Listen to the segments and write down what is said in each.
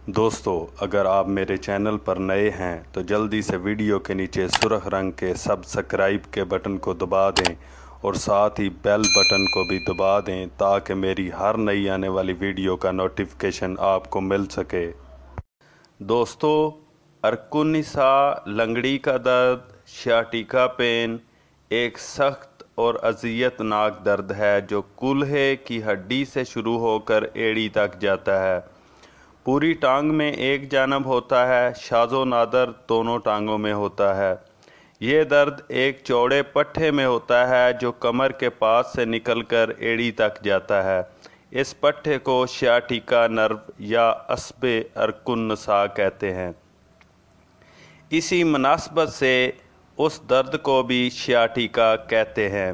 दोस्तों, अगर आप मेरे चैनल पर नए हैं तो जल्दी से वीडियो के नीचे सुर्ख रंग के सब्सक्राइब के बटन को दबा दें और साथ ही बेल बटन को भी दबा दें ताकि मेरी हर नई आने वाली वीडियो का नोटिफिकेशन आपको मिल सके। दोस्तों, अर्कुनिसा लंगड़ी का दर्द, सियाटिका पेन एक सख्त और अज़ियतनाक दर्द है जो कूल्हे की हड्डी से शुरू होकर एड़ी तक जाता है। पूरी टांग में एक जानब होता है, शाज़ो नादर दोनों टांगों में होता है। ये दर्द एक चौड़े पट्टे में होता है जो कमर के पास से निकलकर एड़ी तक जाता है। इस पट्टे को सियाटिका नर्व या अस्बे अर्कुन्नसा कहते हैं। इसी मुनासबत से उस दर्द को भी सियाटिका कहते हैं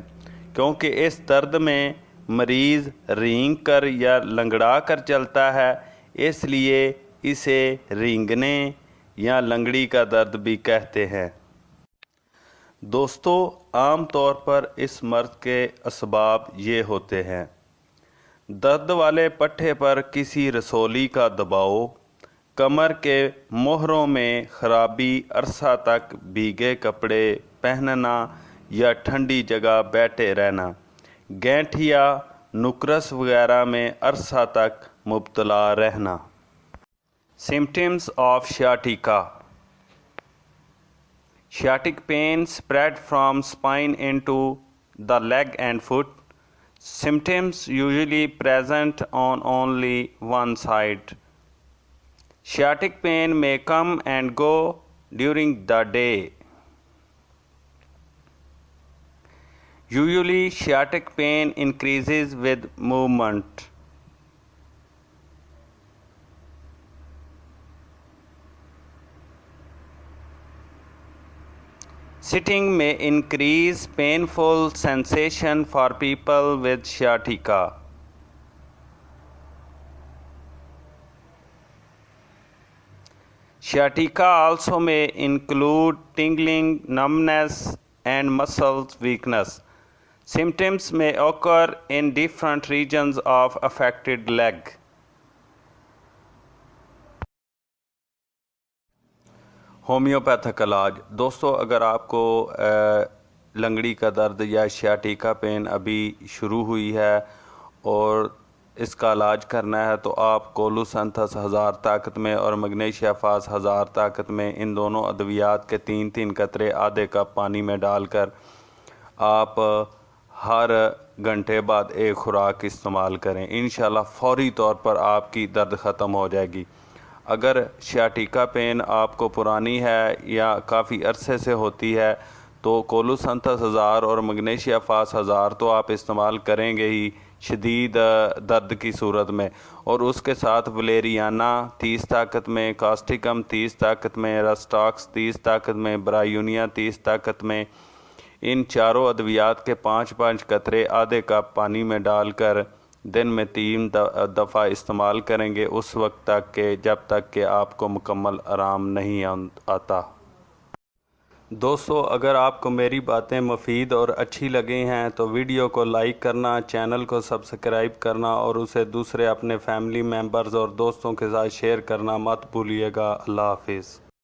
क्योंकि इस दर्द में मरीज़ रींग कर या लंगड़ा कर चलता है, इसलिए इसे रींगने या लंगड़ी का दर्द भी कहते हैं। दोस्तों, आम तौर पर इस मर्द के असबाब ये होते हैं: दर्द वाले पट्टे पर किसी रसौली का दबाव, कमर के मोहरों में खराबी, अरसा तक भीगे कपड़े पहनना या ठंडी जगह बैठे रहना, गैंठिया नुक्रस वगैरह में अरसा तक मुब्तला रहना। Symptoms of sciatica: Sciatic pain spread from spine into the leg and foot. Symptoms usually present on only one side. Sciatic pain may come and go during the day. Usually, sciatic pain increases with movement. Sitting may increase painful sensation for people with sciatica. Sciatica also may include tingling, numbness, and muscle weakness. Symptoms may occur in different regions of affected leg. Homeopathic इलाज: दोस्तों, अगर आपको लंगड़ी का दर्द या sciatica pen अभी शुरू हुई है और इसका इलाज करना है तो आप कोलुसंथस 1000 ताकत में और मैग्नीशिया फास 1000 ताकत में इन दोनों अद्वियात के 3-3 कतरे आधे कप पानी में डालकर आप हर घंटे बाद एक खुराक इस्तेमाल करें। इंशाल्लाह फौरी तौर पर आपकी दर्द ख़त्म हो जाएगी। अगर सियाटिका पेन आपको पुरानी है या काफ़ी अरसे से होती है तो कोलुसंथस 1000 और मैग्नीशिया फास 1000 तो आप इस्तेमाल करेंगे ही शदीद दर्द की सूरत में, और उसके साथ वलेरियाना 30 ताकत में, कास्टिकम 30 ताकत में, रस्टॉक्स 30 ताकत में, ब्रायूनिया 30 ताकत में, इन चारों अद्वियात के 5-5 कतरे आधे कप पानी में डालकर दिन में 3 दफ़ा इस्तेमाल करेंगे उस वक्त तक के जब तक कि आपको मुकम्मल आराम नहीं आता। दोस्तों, अगर आपको मेरी बातें मुफीद और अच्छी लगी हैं तो वीडियो को लाइक करना, चैनल को सब्सक्राइब करना और उसे दूसरे अपने फैमिली मेम्बर्स और दोस्तों के साथ शेयर करना मत भूलिएगा। अल्लाह हाफिज़।